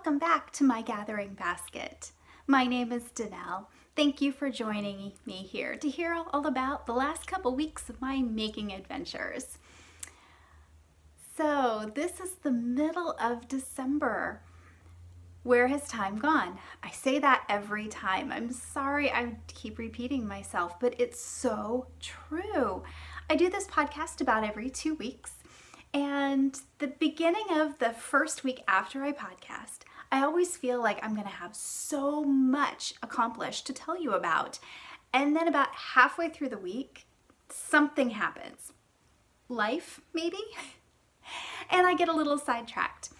welcome back to my gathering basket. My name is Danelle. Thank you for joining me here to hear all about the last couple weeks of my making adventures. So this is the middle of December. Where has time gone? I say that every time. I'm sorry I keep repeating myself, but it's so true. I do this podcast about every 2 weeks. And the beginning of the first week after I podcast, I always feel like I'm going to have so much accomplished to tell you about. And then about halfway through the week, something happens. Life, maybe? And I get a little sidetracked.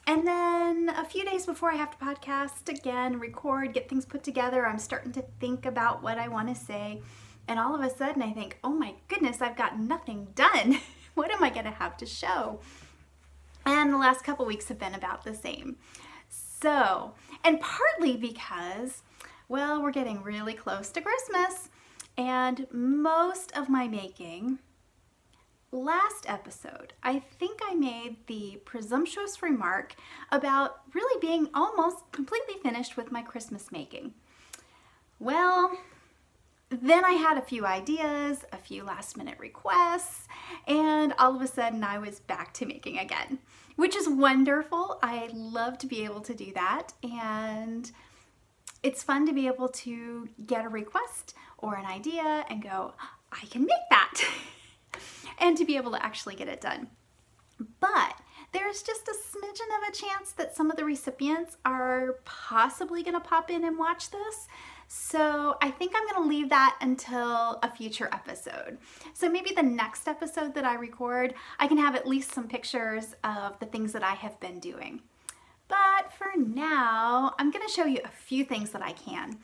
And then a few days before I have to podcast again, record, get things put together, I'm starting to think about what I want to say. And all of a sudden I think, oh my goodness, I've got nothing done. What am I going to have to show? And the last couple weeks have been about the same. So, and partly because, well, we're getting really close to Christmas, and most of my making, last episode, I think I made the presumptuous remark about really being almost completely finished with my Christmas making. Well, then I had a few ideas, a few last minute requests, and all of a sudden I was back to making again, which is wonderful. I love to be able to do that, and it's fun to be able to get a request or an idea and go, I can make that, and to be able to actually get it done. But there's just a smidgen of a chance that some of the recipients are possibly going to pop in and watch this. So I think I'm going to leave that until a future episode. So maybe the next episode that I record, I can have at least some pictures of the things that I have been doing. But for now, I'm going to show you a few things that I can,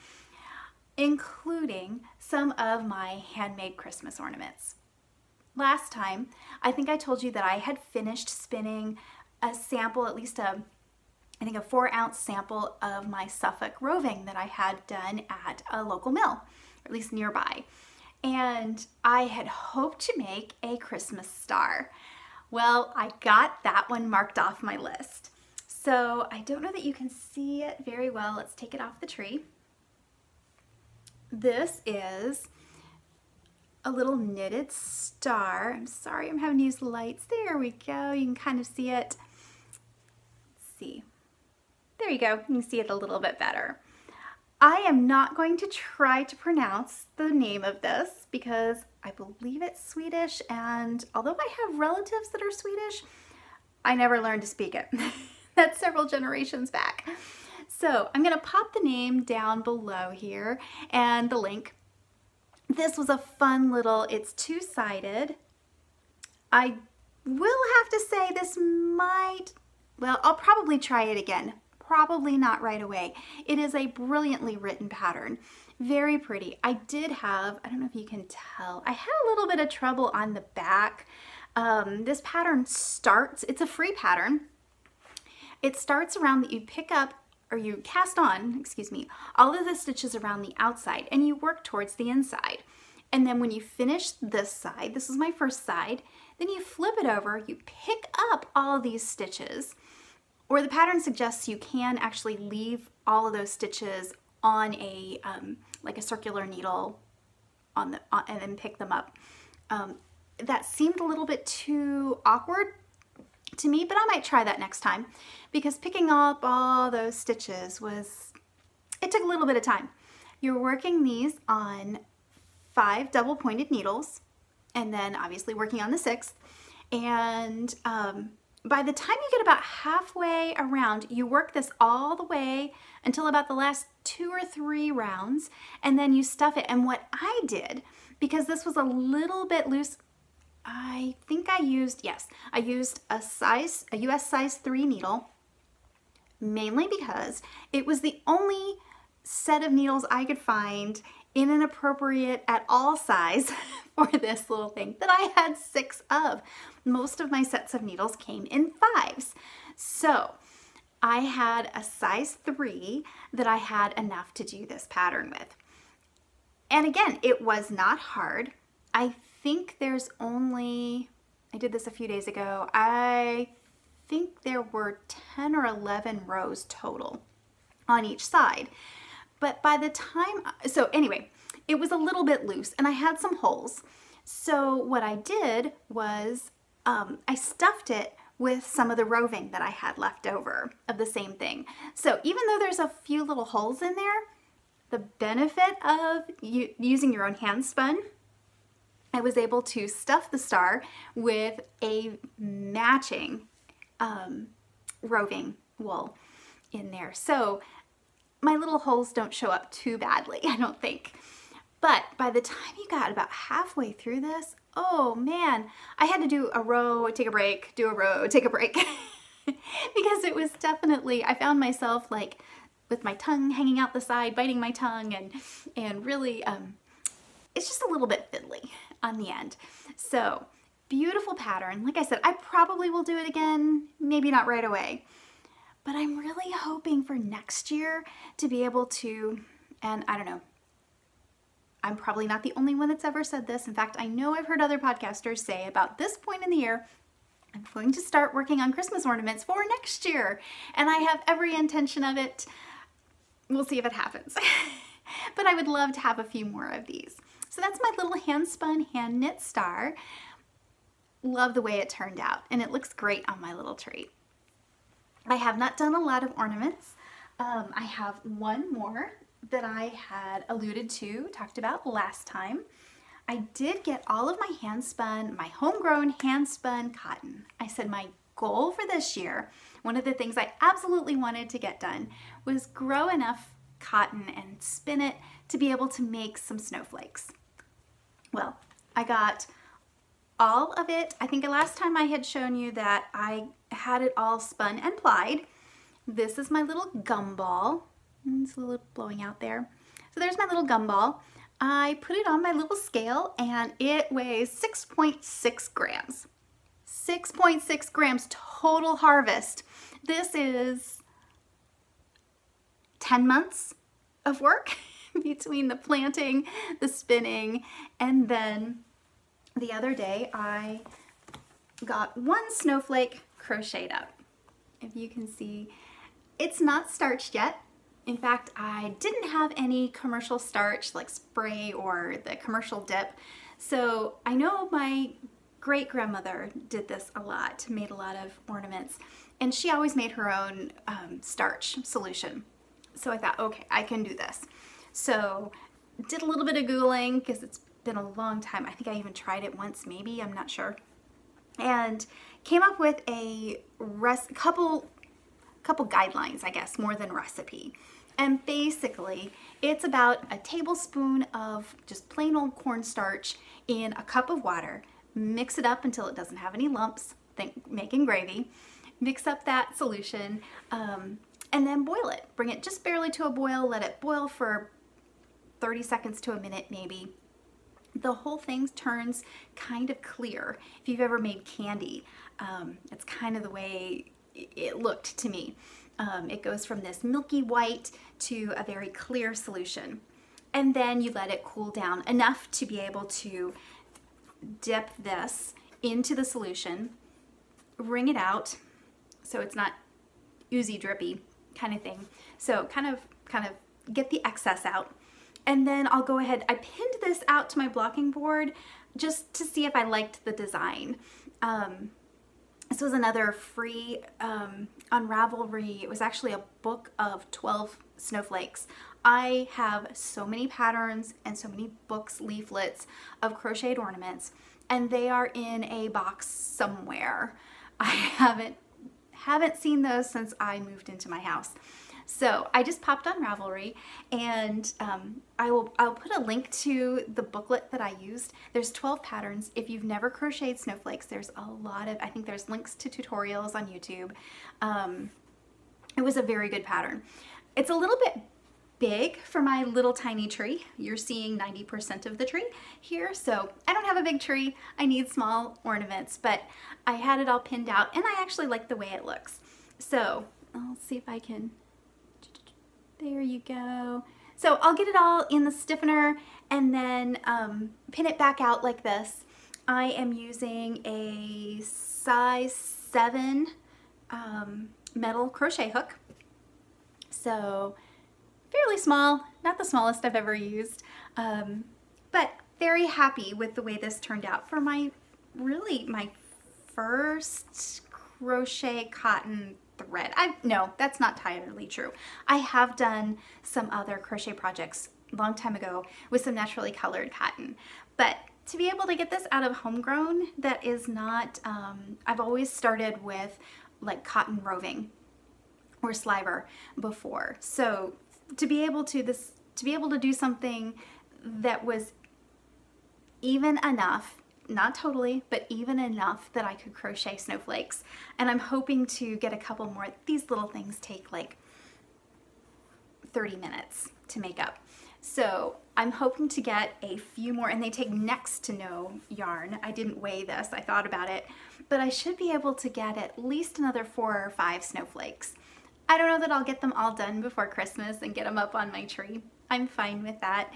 including some of my handmade Christmas ornaments. Last time, I think I told you that I had finished spinning a sample, at least I think a 4-ounce sample of my Suffolk roving that I had done at a local mill, or at least nearby. And I had hoped to make a Christmas star. Well, I got that one marked off my list. So I don't know that you can see it very well. Let's take it off the tree. This is a little knitted star. I'm sorry, I'm having to use lights. There we go. You can kind of see it. Let's see. There you go. You can see it a little bit better. I am not going to try to pronounce the name of this because I believe it's Swedish, and although I have relatives that are Swedish, I never learned to speak it. That's several generations back. So I'm going to pop the name down below here and the link. This was a fun little, it's two-sided. I will have to say this might, well, I'll probably try it again. Probably not right away. It is a brilliantly written pattern. Very pretty. I did have, I don't know if you can tell, I had a little bit of trouble on the back. This pattern starts, it's a free pattern. It starts around that you pick up, or you cast on, excuse me, all of the stitches around the outside, and you work towards the inside. And then when you finish this side, this is my first side, then you flip it over, you pick up all these stitches, or the pattern suggests you can actually leave all of those stitches on a, like a circular needle and then pick them up. That seemed a little bit too awkward to me, but I might try that next time, because picking up all those stitches it took a little bit of time. You're working these on 5 double pointed needles, and then obviously working on the 6th, and by the time you get about halfway around, you work this all the way until about the last 2 or 3 rounds, and then you stuff it. And what I did, because this was a little bit loose, I think I used, yes, I used a US size 3 needle, mainly because it was the only set of needles I could find in an appropriate at all size for this little thing that I had 6 of. Most of my sets of needles came in 5s. So I had a size 3 that I had enough to do this pattern with. And again, it was not hard. I think there's only, I did this a few days ago, I think there were 10 or 11 rows total on each side. But by the time, so anyway, it was a little bit loose and I had some holes. So what I did was I stuffed it with some of the roving that I had left over of the same thing. So even though there's a few little holes in there, the benefit of using your own hand spun, I was able to stuff the star with a matching roving wool in there. So my little holes don't show up too badly, I don't think. But by the time you got about halfway through this, oh man, I had to do a row, take a break, do a row, take a break. Because it was definitely, I found myself like with my tongue hanging out the side, biting my tongue, and really, it's just a little bit fiddly on the end. So beautiful pattern. Like I said, I probably will do it again, maybe not right away. But I'm really hoping for next year to be able to, and I don't know, I'm probably not the only one that's ever said this. In fact, I know I've heard other podcasters say about this point in the year, I'm going to start working on Christmas ornaments for next year. And I have every intention of it. We'll see if it happens. But I would love to have a few more of these. So that's my little hand spun, hand knit star. Love the way it turned out. And it looks great on my little tree. I have not done a lot of ornaments. I have one more that I had alluded to, talked about last time. I did get all of my hand spun, my homegrown hand spun cotton. I said my goal for this year, one of the things I absolutely wanted to get done was grow enough cotton and spin it to be able to make some snowflakes. Well, I got all of it. I think the last time I had shown you that I had it all spun and plied. This is my little gumball. It's a little blowing out there. So there's my little gumball. I put it on my little scale and it weighs 6.6 grams. 6.6 grams total harvest. This is 10 months of work between the planting, the spinning, and then the other day I got one snowflake crocheted up. If you can see, it's not starched yet. In fact, I didn't have any commercial starch like spray or the commercial dip. So I know my great grandmother did this a lot, made a lot of ornaments, and she always made her own starch solution. So I thought, okay, I can do this. So did a little bit of Googling because it's been a long time. I think I even tried it once, maybe, I'm not sure. And came up with a couple guidelines, I guess, more than recipe. And basically, it's about a tablespoon of just plain old cornstarch in a cup of water. Mix it up until it doesn't have any lumps, think making gravy. Mix up that solution and then boil it. Bring it just barely to a boil, let it boil for 30 seconds to a minute maybe. The whole thing turns kind of clear. If you've ever made candy, it's kind of the way it looked to me. It goes from this milky white to a very clear solution. And then you let it cool down enough to be able to dip this into the solution, wring it out so it's not oozy drippy kind of thing. So kind of get the excess out. And then I'll go ahead, I pinned this out to my blocking board just to see if I liked the design. This was another free on Ravelry. It was actually a book of 12 snowflakes. I have so many patterns and so many books, leaflets of crocheted ornaments, and they are in a box somewhere. I haven't seen those since I moved into my house. So I just popped on Ravelry, and I'll put a link to the booklet that I used. There's 12 patterns. If you've never crocheted snowflakes, there's a lot of, I think there's links to tutorials on YouTube. It was a very good pattern. It's a little bit big for my little tiny tree. You're seeing 90% of the tree here, so I don't have a big tree. I need small ornaments, but I had it all pinned out, and I actually like the way it looks. So I'll see if I can. There you go. So I'll get it all in the stiffener and then pin it back out like this. I am using a size 7 metal crochet hook. So fairly small, not the smallest I've ever used, but very happy with the way this turned out for my first crochet cotton thread. No, that's not entirely true. I have done some other crochet projects a long time ago with some naturally colored cotton, but to be able to get this out of homegrown, that is not, I've always started with like cotton roving or sliver before. So to be able to do something that was even enough, not totally, but even enough that I could crochet snowflakes. And I'm hoping to get a couple more. These little things take like 30 minutes to make up. So I'm hoping to get a few more, and they take next to no yarn. I didn't weigh this, I thought about it, but I should be able to get at least another 4 or 5 snowflakes. I don't know that I'll get them all done before Christmas and get them up on my tree. I'm fine with that.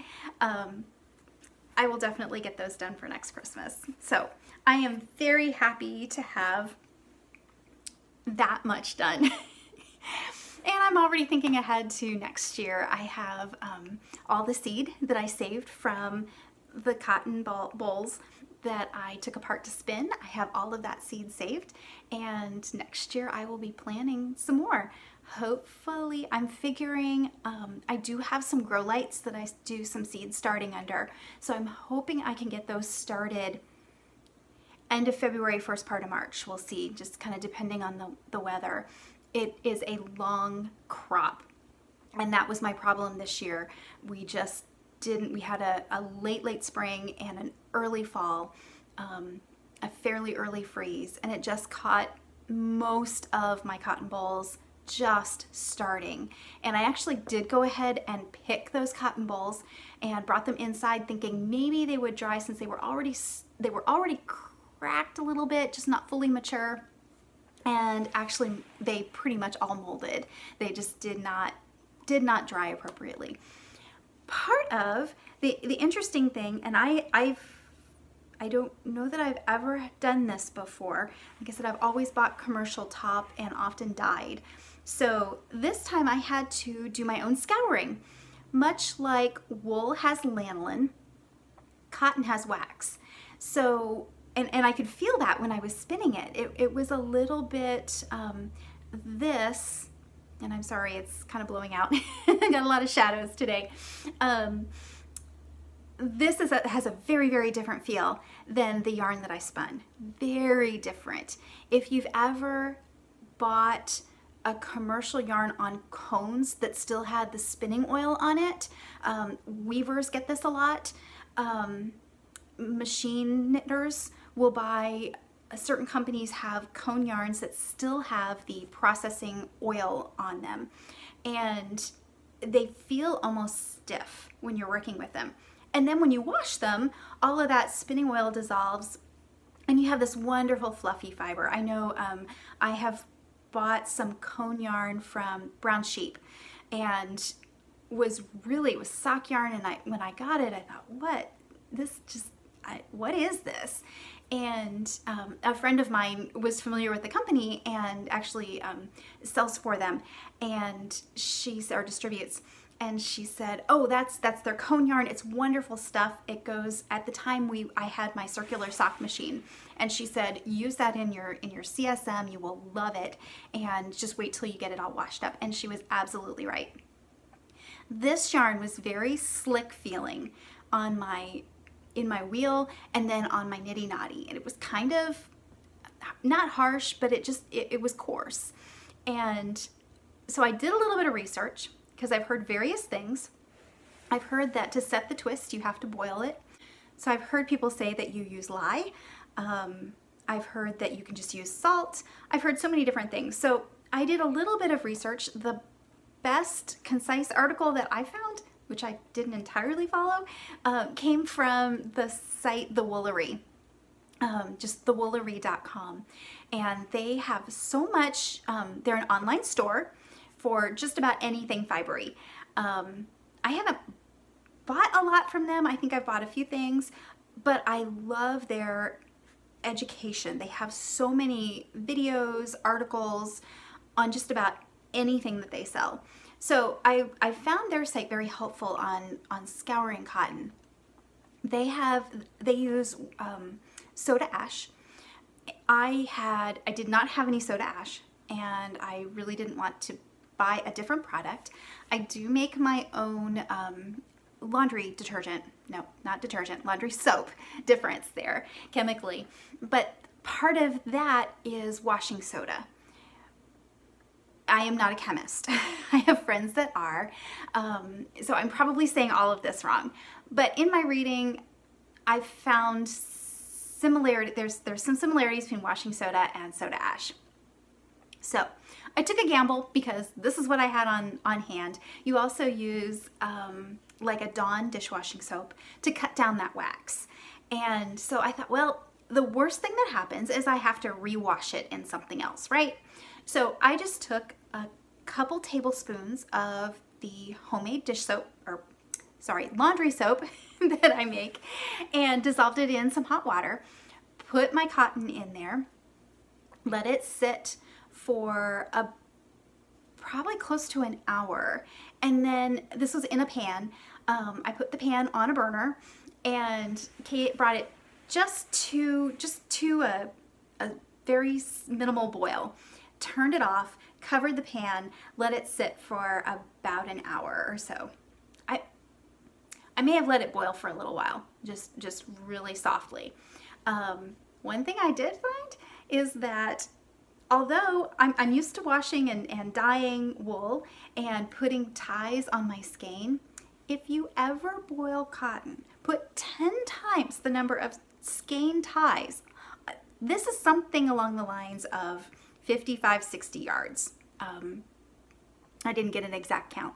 I will definitely get those done for next Christmas. So I am very happy to have that much done. And I'm already thinking ahead to next year. I have all the seed that I saved from the cotton bolls that I took apart to spin. I have all of that seed saved, and next year I will be planning some more. Hopefully, I'm figuring, I do have some grow lights that I do some seed starting under, so I'm hoping I can get those started end of February, first part of March. We'll see, just kind of depending on the weather. It is a long crop, and that was my problem this year. We just didn't, we had a late spring and an early fall, a fairly early freeze, and it just caught most of my cotton bolls just starting. And I actually did go ahead and pick those cotton bolls and brought them inside thinking maybe they would dry, since they were already cracked a little bit, just not fully mature. And actually they pretty much all molded. They just did not dry appropriately. Part of the interesting thing, and I don't know that I've ever done this before. Like I said, I've always bought commercial top and often dyed. So this time I had to do my own scouring. Much like wool has lanolin, cotton has wax. So, and I could feel that when I was spinning it. It was a little bit, this, and I'm sorry, it's kind of blowing out. I got a lot of shadows today. This has a very, very different feel than the yarn that I spun. Very different. If you've ever bought a commercial yarn on cones that still had the spinning oil on it, weavers get this a lot. Machine knitters will buy, certain companies have cone yarns that still have the processing oil on them, and they feel almost stiff when you're working with them. And then when you wash them, all of that spinning oil dissolves and you have this wonderful fluffy fiber. I know I have bought some cone yarn from Brown Sheep, and it was sock yarn, and when I got it, I thought, what is this? And a friend of mine was familiar with the company and actually sells for them, and or distributes. And she said, oh, that's their cone yarn. It's wonderful stuff. It goes, at the time I had my circular sock machine, and she said, use that in your CSM. You will love it, and just wait till you get it all washed up. And she was absolutely right. This yarn was very slick feeling on in my wheel, and then on my nitty knotty, and it was kind of not harsh, but it was coarse. And so I did a little bit of research, because I've heard various things. I've heard that to set the twist you have to boil it. So I've heard people say that you use lye. I've heard that you can just use salt. I've heard so many different things. So I did a little bit of research. The best concise article that I found, which I didn't entirely follow, came from the site The Woolery, just thewoolery.com. And they have so much, they're an online store for just about anything fibery. I haven't bought a lot from them. I think I've bought a few things, but I love their education. They have so many videos, articles on just about anything that they sell. So I found their site very helpful on scouring cotton. They use soda ash. I did not have any soda ash, and I really didn't want to buy a different product. I do make my own laundry detergent. No, not detergent, laundry soap. Difference there chemically. But part of that is washing soda. I am not a chemist. I have friends that are, so I'm probably saying all of this wrong. But in my reading, I found there's some similarities between washing soda and soda ash. So I took a gamble because this is what I had on hand. You also use like a Dawn dishwashing soap to cut down that wax. And so I thought, well, the worst thing that happens is I have to rewash it in something else, right? So I just took a couple tablespoons of the homemade laundry soap that I make, and dissolved it in some hot water, put my cotton in there, let it sit for probably close to an hour. And then this was in a pan. I put the pan on a burner, and Kate brought it just to a very minimal boil. Turned it off, covered the pan, let it sit for about an hour or so. I may have let it boil for a little while, just really softly. One thing I did find is that although I'm used to washing and dyeing wool and putting ties on my skein, if you ever boil cotton, put 10 times the number of skein ties. This is something along the lines of 55, 60 yards. I didn't get an exact count.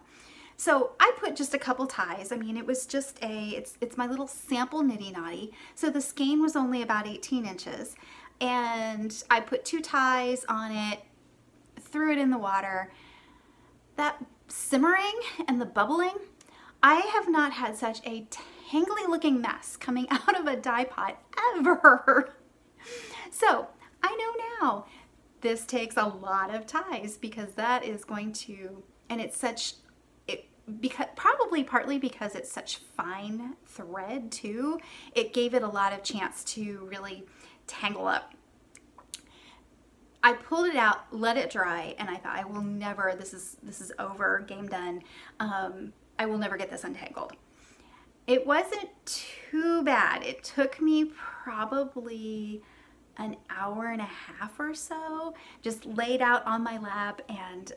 So I put just a couple ties. I mean, it was just it's my little sample nitty knotty. So the skein was only about 18 inches. And I put 2 ties on it, threw it in the water. That simmering and the bubbling, I have not had such a tangly looking mess coming out of a dye pot ever. So I know now this takes a lot of ties, because that is going to, and it's probably partly because it's such fine thread too, it gave it a lot of chance to really tangle up. I pulled it out, let it dry, and I thought, I will never, this is over, game done. I will never get this untangled. It wasn't too bad. It took me probably an hour and a half or so, just laid out on my lap and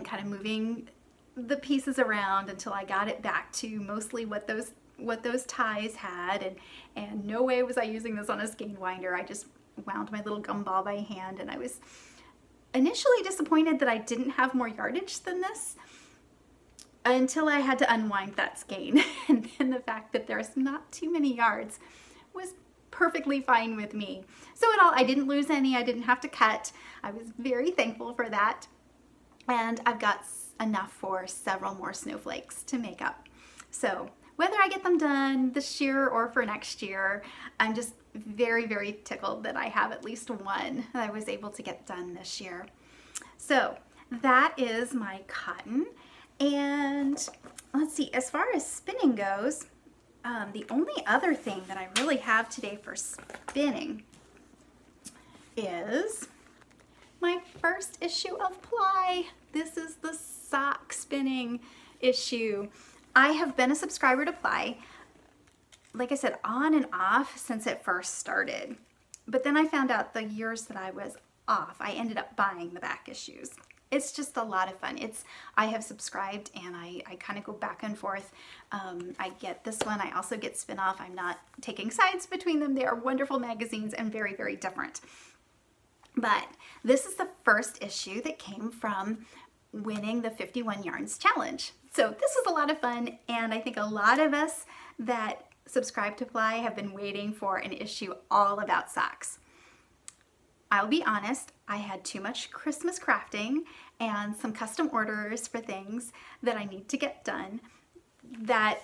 kind of moving the pieces around until I got it back to mostly what those ties had, and no way was I using this on a skein winder. I just wound my little gumball by hand, and I was initially disappointed that I didn't have more yardage than this until I had to unwind that skein. And then the fact that there's not too many yards was perfectly fine with me. So in all, I didn't lose any. I didn't have to cut. I was very thankful for that. And I've got enough for several more snowflakes to make up. So whether I get them done this year or for next year, I'm just very, very tickled that I have at least one that I was able to get done this year. So that is my cotton. And let's see, as far as spinning goes, the only other thing that I really have today for spinning is my first issue of Ply. This is the sock spinning issue. I have been a subscriber to Ply, like I said, on and off since it first started. But then I found out the years that I was off, I ended up buying the back issues. It's just a lot of fun. I have subscribed, and I kind of go back and forth. I get this one. I also get Spin Off. I'm not taking sides between them. They are wonderful magazines and very, very different. But this is the first issue that came from winning the 51 Yarns Challenge. So this is a lot of fun, and I think a lot of us that subscribe to Ply have been waiting for an issue all about socks. I'll be honest, I had too much Christmas crafting and some custom orders for things that I need to get done that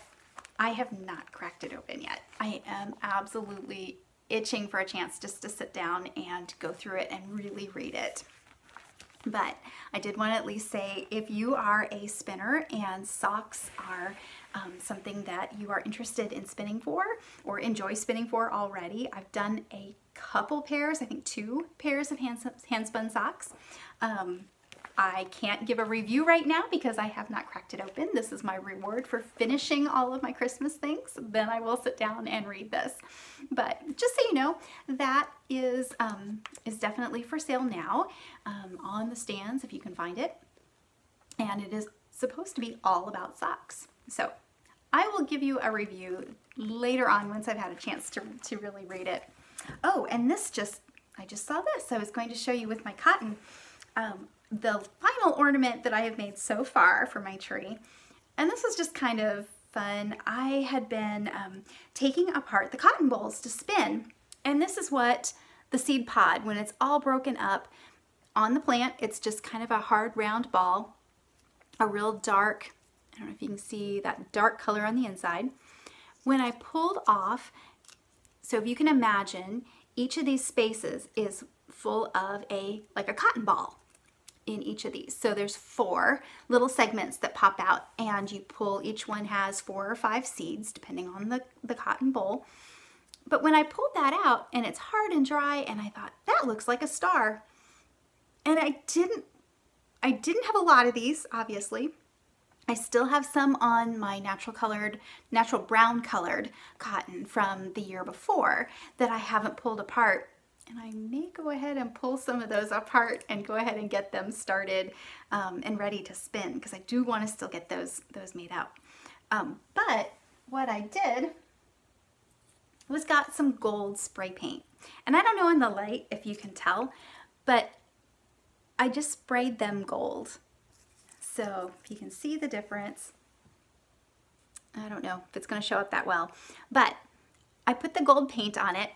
I have not cracked it open yet. I am absolutely itching for a chance just to sit down and go through it and really read it. But I did want to at least say, if you are a spinner and socks are something that you are interested in spinning for or enjoy spinning for already, I've done a couple pairs, I think 2 pairs of hand spun socks. I can't give a review right now because I have not cracked it open. This is my reward for finishing all of my Christmas things. Then I will sit down and read this. But just so you know, that is definitely for sale now on the stands if you can find it. And it is supposed to be all about socks. So I will give you a review later on once I've had a chance to really read it. Oh, and I just saw this. I was going to show you with my cotton. The final ornament that I have made so far for my tree, and this was just kind of fun. I had been taking apart the cotton bolls to spin, and this is what the seed pod, when it's all broken up on the plant, it's just kind of a hard round ball, a real dark, I don't know if you can see that dark color on the inside. When I pulled off, so if you can imagine, each of these spaces is full of like a cotton ball in each of these. So there's 4 little segments that pop out, and you pull, each one has 4 or 5 seeds depending on the cotton boll. But when I pulled that out and it's hard and dry, and I thought, that looks like a star. And I didn't have a lot of these, obviously. I still have some on my natural brown colored cotton from the year before that I haven't pulled apart. And I may go ahead and pull some of those apart and go ahead and get them started and ready to spin, because I do want to still get those made out. But what I did was got some gold spray paint. And I don't know in the light if you can tell, but I just sprayed them gold. So if you can see the difference, I don't know if it's going to show up that well, but I put the gold paint on it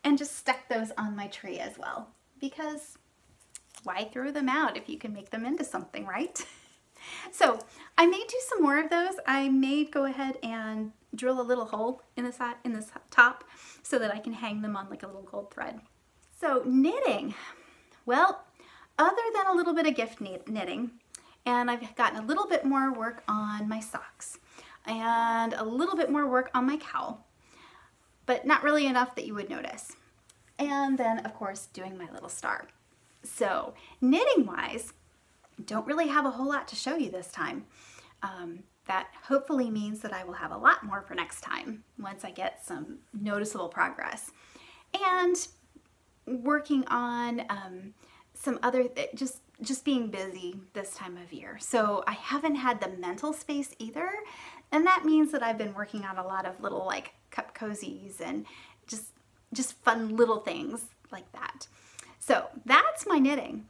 and just stuck those on my tree as well, because why throw them out if you can make them into something, right? So I may do some more of those. I may go ahead and drill a little hole in the side, in this top, so that I can hang them on like a little gold thread. So knitting, well, other than a little bit of gift knitting, and I've gotten a little bit more work on my socks and a little bit more work on my cowl, but not really enough that you would notice. And then, of course, doing my little star. So knitting-wise, don't really have a whole lot to show you this time. That hopefully means that I will have a lot more for next time once I get some noticeable progress. And working on some other, just being busy this time of year. So I haven't had the mental space either. And that means that I've been working on a lot of little like cup cozies and just fun little things like that. So that's my knitting.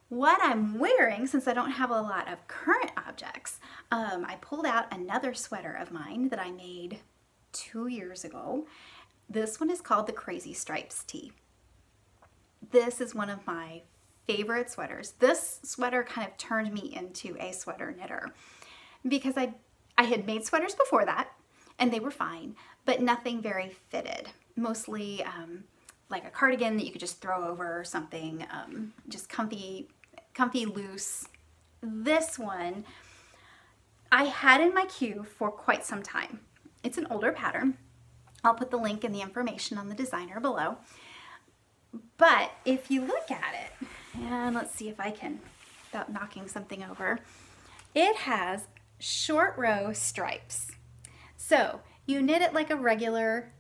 What I'm wearing, since I don't have a lot of current objects, I pulled out another sweater of mine that I made 2 years ago. This one is called the Crazy Stripes Tee. This is one of my favorite sweaters. This sweater kind of turned me into a sweater knitter, because I had made sweaters before that and they were fine, but nothing very fitted. Mostly like a cardigan that you could just throw over or something, just comfy, loose. This one I had in my queue for quite some time. It's an older pattern. I'll put the link and the information on the designer below. But if you look at it, and let's see if I can, without knocking something over, it has short row stripes. So you knit it like a regular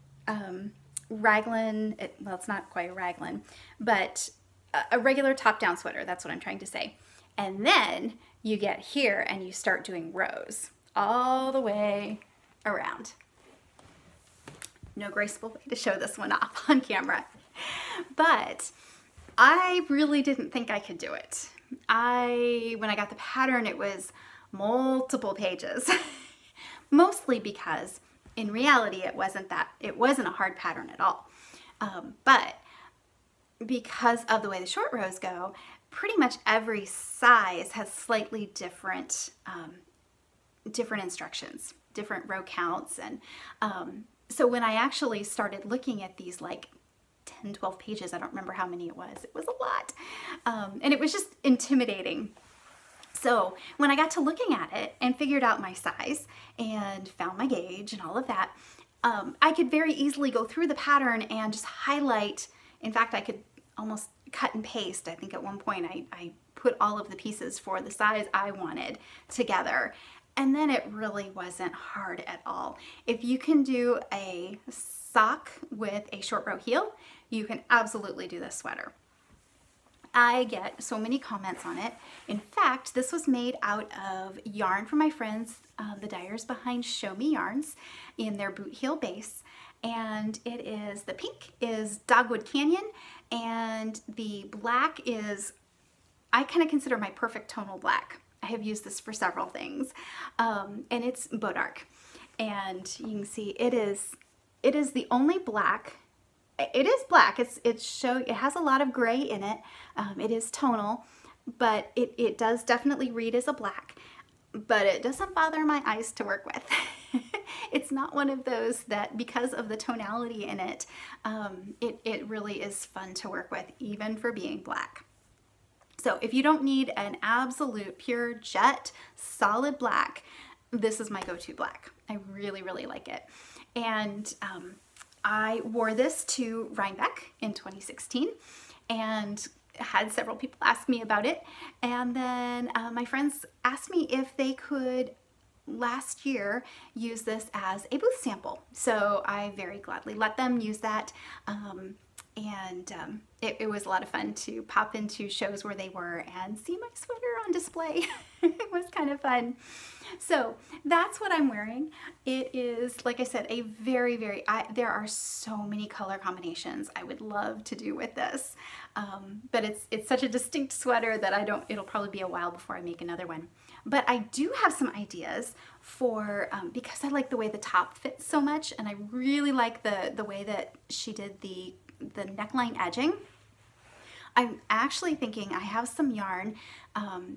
raglan, well, it's not quite a raglan, but a regular top-down sweater, that's what I'm trying to say. And then you get here and you start doing rows all the way around. No graceful way to show this one off on camera. But I really didn't think I could do it. When I got the pattern, it was multiple pages, mostly because in reality it wasn't a hard pattern at all. But because of the way the short rows go, pretty much every size has slightly different instructions, different row counts, and so when I actually started looking at these like 10, 12 pages. I don't remember how many it was. It was a lot. And it was just intimidating. So when I got to looking at it and figured out my size and found my gauge and all of that, I could very easily go through the pattern and just highlight. In fact, I could almost cut and paste. I think at one point I put all of the pieces for the size I wanted together. And then it really wasn't hard at all. If you can do a sock with a short row heel, you can absolutely do this sweater. I get so many comments on it. In fact, this was made out of yarn from my friends, the dyers behind Show Me Yarns, in their boot heel base. And it is, the pink is Dogwood Canyon, and the black is, I kind of consider my perfect tonal black. I have used this for several things, and it's dArc. And you can see it is the only black. It is black. It has a lot of gray in it. It is tonal, but it does definitely read as a black, but it doesn't bother my eyes to work with. It's not one of those that, because of the tonality in it, it really is fun to work with, even for being black. So if you don't need an absolute pure jet solid black, this is my go-to black. I really, really like it. And I wore this to Rhinebeck in 2016 and had several people ask me about it. And then my friends asked me if they could last year use this as a booth sample. So I very gladly let them use that. It was a lot of fun to pop into shows where they were and see my sweater on display. It was kind of fun. So that's what I'm wearing. It is, like I said, a very, there are so many color combinations I would love to do with this. But it's such a distinct sweater that it'll probably be a while before I make another one. But I do have some ideas for, because I like the way the top fits so much, and I really like the way that she did the neckline edging. I'm actually thinking I have some yarn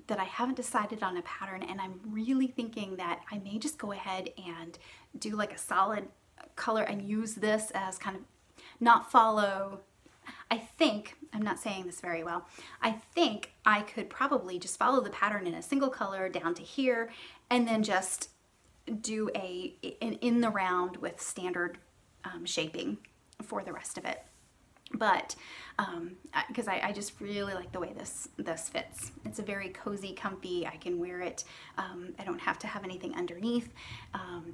that I haven't decided on a pattern, and I'm really thinking that I may just go ahead and do like a solid color and use this as kind of not follow. I think, I'm not saying this very well, I think I could probably just follow the pattern in a single color down to here and then just do an in the round with standard shaping for the rest of it. But because I just really like the way this fits. It's a very cozy, comfy. I can wear it. I don't have to have anything underneath.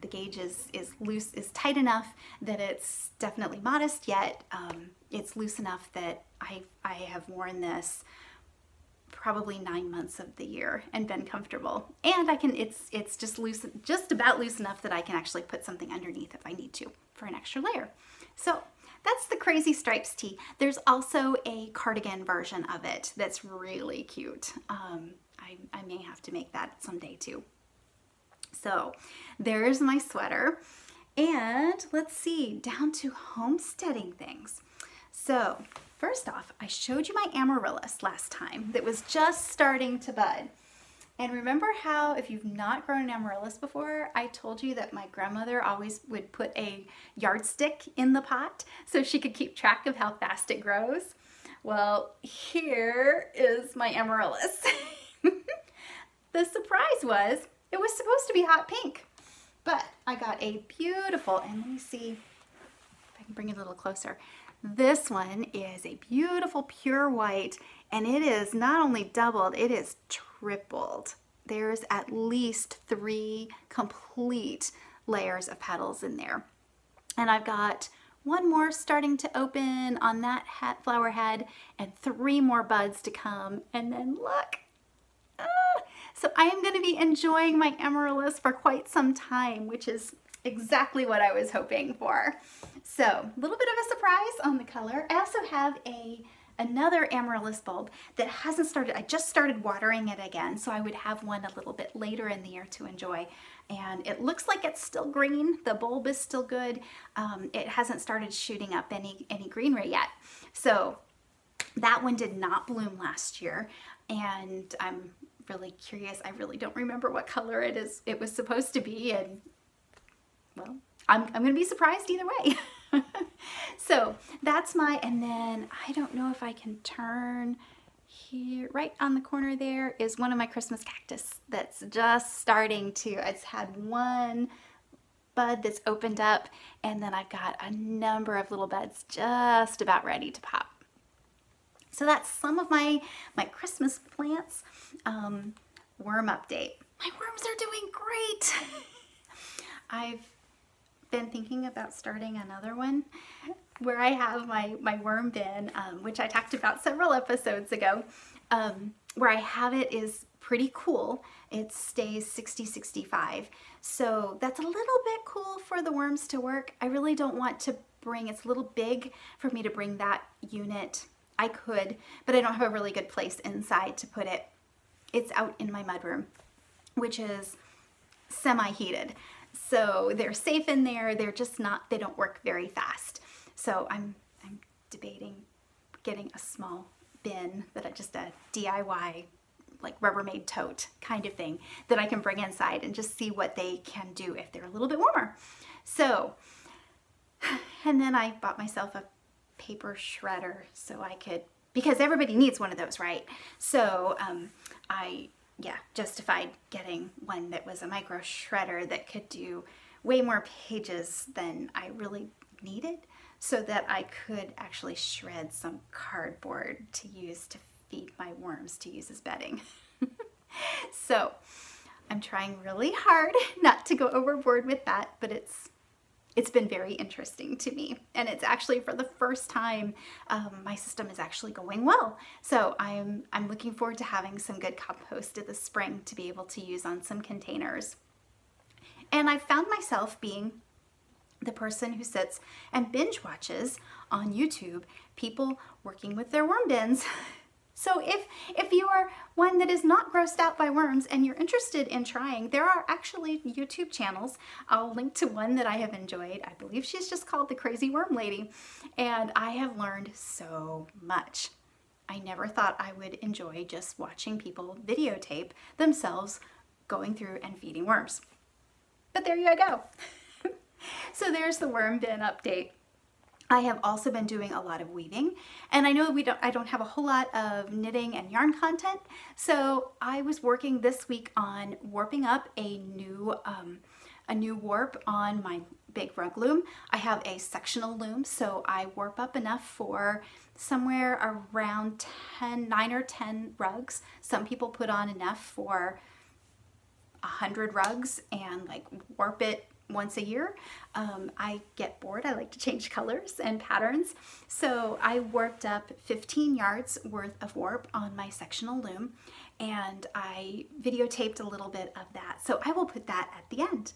The gauge is loose, is tight enough that it's definitely modest, yet it's loose enough that I have worn this probably 9 months of the year and been comfortable. And it's just loose, just about loose enough that I can actually put something underneath if I need to for an extra layer. So that's the Crazy Stripes tee. There's also a cardigan version of it that's really cute. I may have to make that someday too. So there's my sweater. And let's see, down to homesteading things. So first off, I showed you my amaryllis last time that was just starting to bud. And remember how, if you've not grown an amaryllis before, I told you that my grandmother always would put a yardstick in the pot so she could keep track of how fast it grows? Well, here is my amaryllis. The surprise was, it was supposed to be hot pink, but I got a beautiful, and let me see if I can bring it a little closer. This one is a beautiful pure white, and it is not only doubled, it is tripled. There's at least 3 complete layers of petals in there. And I've got one more starting to open on that flower head and 3 more buds to come. And then look, so I am going to be enjoying my amaryllis for quite some time, which is exactly what I was hoping for. So a little bit of a surprise on the color. I also have another amaryllis bulb that hasn't started. I just started watering it again, so I would have one a little bit later in the year to enjoy. And it looks like it's still green. The bulb is still good. It hasn't started shooting up any greenery yet. So that one did not bloom last year, and I'm really curious. I really don't remember what color it was supposed to be, and well, I'm going to be surprised either way. So that's my, and then I don't know if I can turn here, right on the corner there is one of my Christmas cactus that's just starting to, it's had one bud that's opened up, and then I've got a number of little buds just about ready to pop. So that's some of my Christmas plants. Worm update. My worms are doing great. I've been thinking about starting another one where I have my worm bin, which I talked about several episodes ago. Where I have it is pretty cool. It stays 60-65. So that's a little bit cool for the worms to work. I really don't want to bring, it's a little big for me to bring that unit. I could, but I don't have a really good place inside to put it. It's out in my mudroom, which is semi-heated. So they're safe in there. They're just not, they don't work very fast. So I'm debating getting a small bin that just a DIY, like Rubbermaid tote kind of thing that I can bring inside and just see what they can do if they're a little bit warmer. So, and then I bought myself a paper shredder so I could, because everybody needs one of those, right? So I justified getting one that was a micro shredder that could do way more pages than I really needed, so that I could actually shred some cardboard to use to feed my worms to use as bedding. So I'm trying really hard not to go overboard with that, but it's been very interesting to me, and it's actually for the first time my system is actually going well. So I'm looking forward to having some good compost in the spring to be able to use on some containers. And I found myself being the person who sits and binge watches on YouTube people working with their worm bins. So if you are one that is not grossed out by worms and you're interested in trying, there are actually YouTube channels. I'll link to one that I have enjoyed. I believe she's just called The Crazy Worm Lady, and I have learned so much. I never thought I would enjoy just watching people videotape themselves going through and feeding worms. But there you go. So there's the worm bin update. I have also been doing a lot of weaving, and I know I don't have a whole lot of knitting and yarn content, so I was working this week on warping up a new warp on my big rug loom. I have a sectional loom, so I warp up enough for somewhere around 9 or 10 rugs. Some people put on enough for 100 rugs and like warp it once a year. I get bored. I like to change colors and patterns. So I warped up 15 yards worth of warp on my sectional loom, and I videotaped a little bit of that. So I will put that at the end.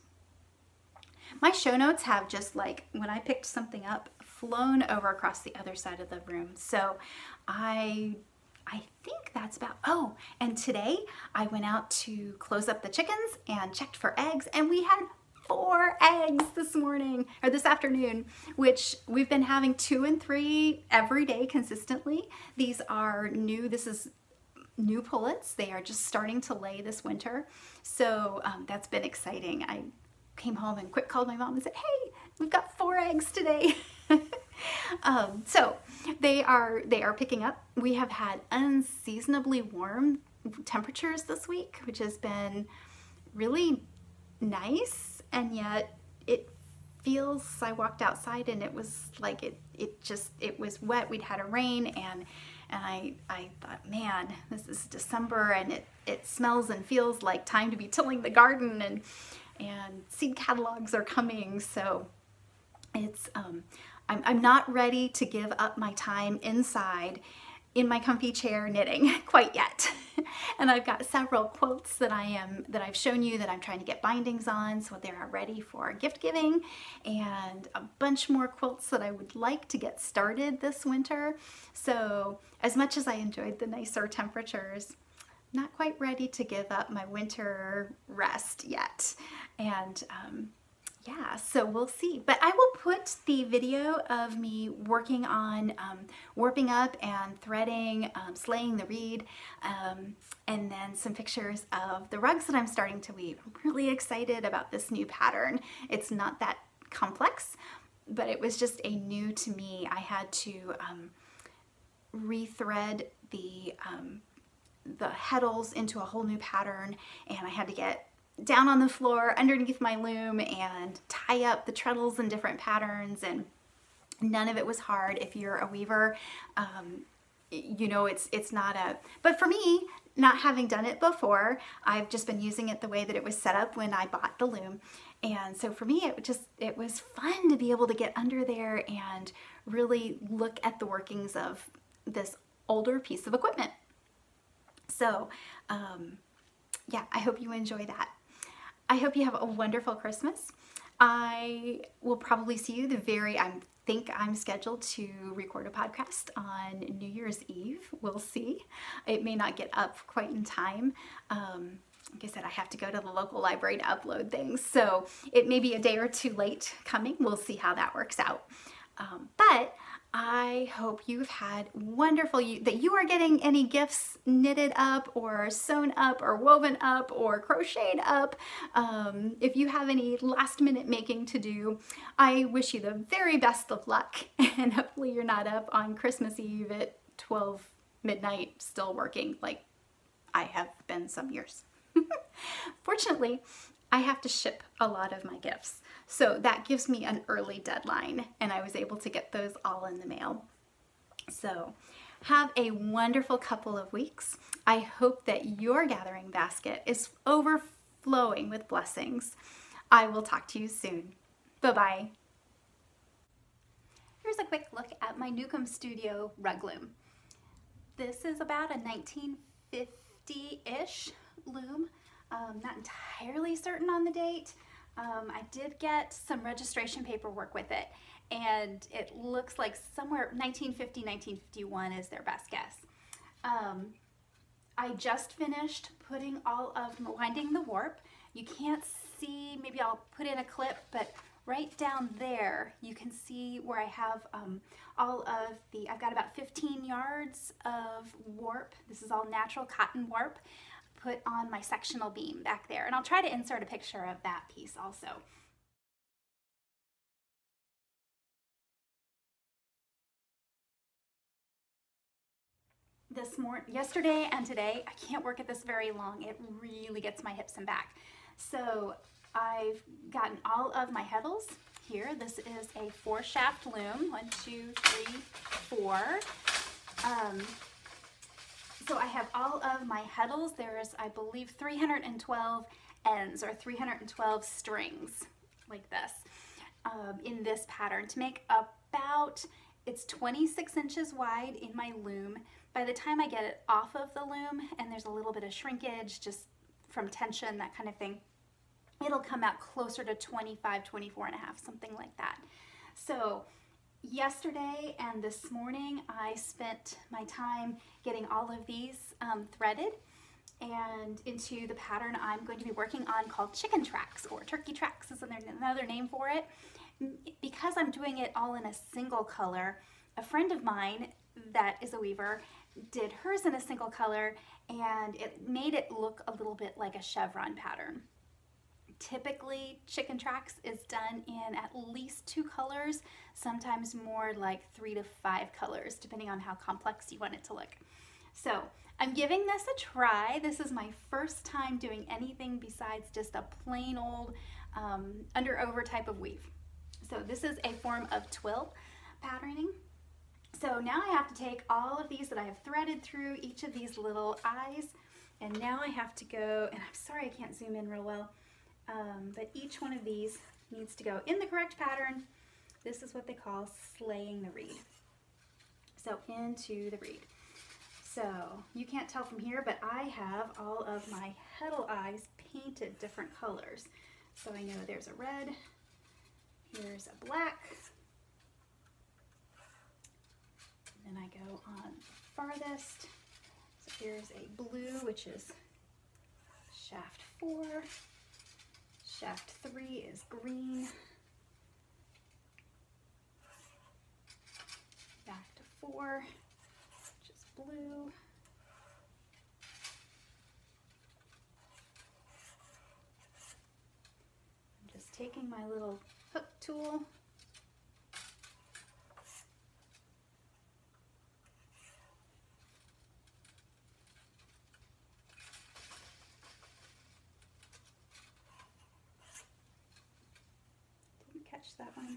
My show notes have just, like, when I picked something up, flown over across the other side of the room. So I think that's about, oh, and today I went out to close up the chickens and checked for eggs, and we had 4 eggs this morning, or this afternoon, which we've been having 2 and 3 every day consistently. These are new, this is new pullets. They are just starting to lay this winter. So that's been exciting. I came home and quick called my mom and said, hey, we've got 4 eggs today. So they are picking up. We have had unseasonably warm temperatures this week, which has been really nice, and yet it feels, I walked outside and it was like it was wet. We'd had a rain, and I thought, man, this is December and it smells and feels like time to be tilling the garden, and seed catalogs are coming. So it's I'm not ready to give up my time inside in my comfy chair knitting quite yet. And I've got several quilts that I've shown you that I'm trying to get bindings on, so they're ready for gift giving, and a bunch more quilts that I would like to get started this winter. So as much as I enjoyed the nicer temperatures, not quite ready to give up my winter rest yet. And yeah, so we'll see. But I will put the video of me working on warping up and threading, slaying the reed, and then some pictures of the rugs that I'm starting to weave. I'm really excited about this new pattern. It's not that complex, but it was just a new to me. I had to rethread the heddles into a whole new pattern, and I had to get down on the floor underneath my loom and tie up the treadles in different patterns, and none of it was hard. If you're a weaver, you know, it's not a, but for me, not having done it before, I've just been using it the way that it was set up when I bought the loom. And so for me, it was fun to be able to get under there and really look at the workings of this older piece of equipment. So yeah, I hope you enjoy that. I hope you have a wonderful Christmas. I will probably see you I think I'm scheduled to record a podcast on New Year's Eve. We'll see. It may not get up quite in time. Like I said, I have to go to the local library to upload things, so it may be a day or two late coming. We'll see how that works out. But I hope you've had wonderful, that you are getting any gifts knitted up or sewn up or woven up or crocheted up. If you have any last minute making to do, I wish you the very best of luck, and hopefully you're not up on Christmas Eve at 12 midnight still working like I have been some years. Fortunately, I have to ship a lot of my gifts, so that gives me an early deadline, and I was able to get those all in the mail. So have a wonderful couple of weeks. I hope that your gathering basket is overflowing with blessings. I will talk to you soon. Bye-bye. Here's a quick look at my Newcomb Studio rug loom. This is about a 1950-ish loom. Not entirely certain on the date. I did get some registration paperwork with it, and it looks like somewhere 1950, 1951 is their best guess. I just finished winding the warp. You can't see, maybe I'll put in a clip, but right down there you can see where I have I've got about 15 yards of warp. This is all natural cotton warp put on my sectional beam back there, and I'll try to insert a picture of that piece also. Yesterday and today, I can't work at this very long. It really gets my hips and back. So I've gotten all of my heddles here. This is a 4-shaft loom, 1, 2, 3, 4. So I have all of my heddles. There's, I believe, 312 ends or 312 strings like this in this pattern to make about, it's 26 inches wide in my loom. By the time I get it off of the loom, and there's a little bit of shrinkage just from tension, that kind of thing, it'll come out closer to 25, 24 and a half, something like that. So yesterday and this morning, I spent my time getting all of these threaded and into the pattern I'm going to be working on, called chicken tracks, or turkey tracks is another name for it. Because I'm doing it all in a single color, a friend of mine that is a weaver did hers in a single color, and it made it look a little bit like a chevron pattern. Typically, chicken tracks is done in at least 2 colors, sometimes more like 3 to 5 colors, depending on how complex you want it to look. So I'm giving this a try. This is my first time doing anything besides just a plain old under-over type of weave. So this is a form of twill patterning. So now I have to take all of these that I have threaded through each of these little eyes, and now I have to go, and I'm sorry I can't zoom in real well, but each one of these needs to go in the correct pattern. This is what they call slaying the reed. So into the reed. So you can't tell from here, but I have all of my heddle eyes painted different colors. So I know there's a red, here's a black, and then I go on farthest. So here's a blue, which is shaft 4. Shaft 3 is green. Back to 4, which is blue. I'm just taking my little hook tool stitch that one.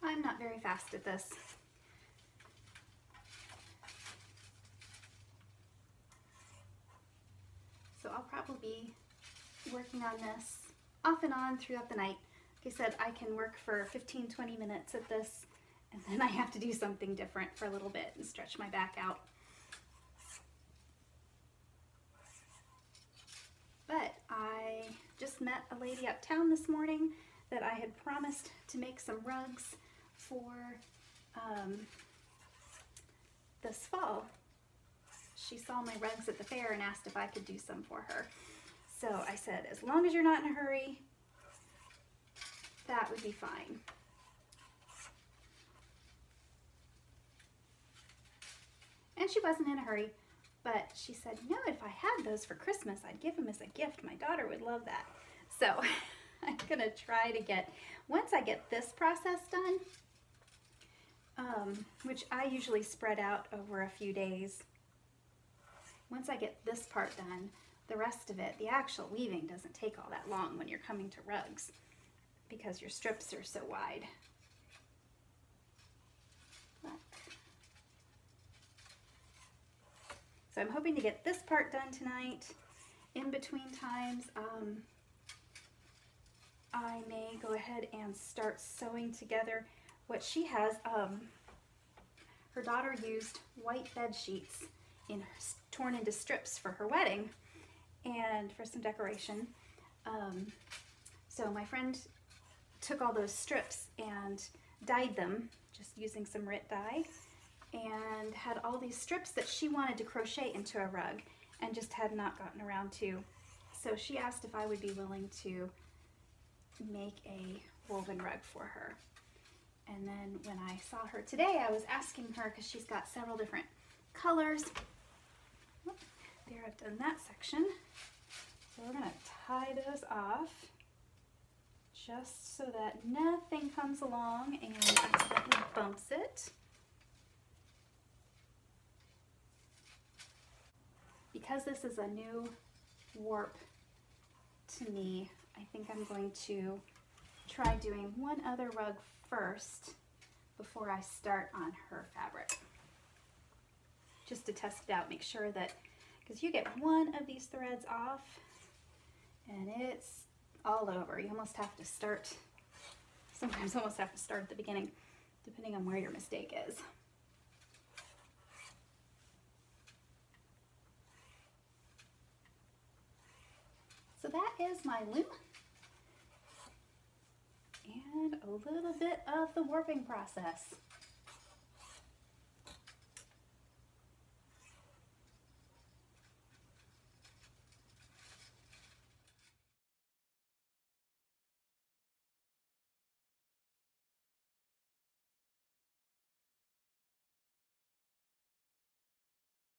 I'm not very fast at this. So I'll probably be working on this off and on throughout the night. Like I said, I can work for 15-20 minutes at this, and then I have to do something different for a little bit and stretch my back out. But I just met a lady uptown this morning that I had promised to make some rugs for this fall. She saw my rugs at the fair and asked if I could do some for her. So I said, as long as you're not in a hurry, that would be fine. And she wasn't in a hurry, but she said, you know, if I had those for Christmas, I'd give them as a gift. My daughter would love that. So I'm gonna try to get, once I get this process done, which I usually spread out over a few days. Once I get this part done, the rest of it, the actual weaving doesn't take all that long when you're coming to rugs because your strips are so wide. Look. So I'm hoping to get this part done tonight. In between times, I may go ahead and start sewing together what she has. Her daughter used white bed sheets torn into strips for her wedding and for some decoration. So my friend took all those strips and dyed them just using some RIT dye, and had all these strips that she wanted to crochet into a rug and just had not gotten around to. So she asked if I would be willing to make a woven rug for her. And then when I saw her today, I was asking her, because she's got several different colors. Oh, there, I've done that section. So we're gonna tie those off just so that nothing comes along and accidentally bumps it. Because this is a new warp to me, I think I'm going to try doing one other rug first before I start on her fabric. Just to test it out, make sure that, because you get one of these threads off and it's all over. You almost have to start, sometimes almost have to start at the beginning, depending on where your mistake is. So that is my loom and a little bit of the warping process.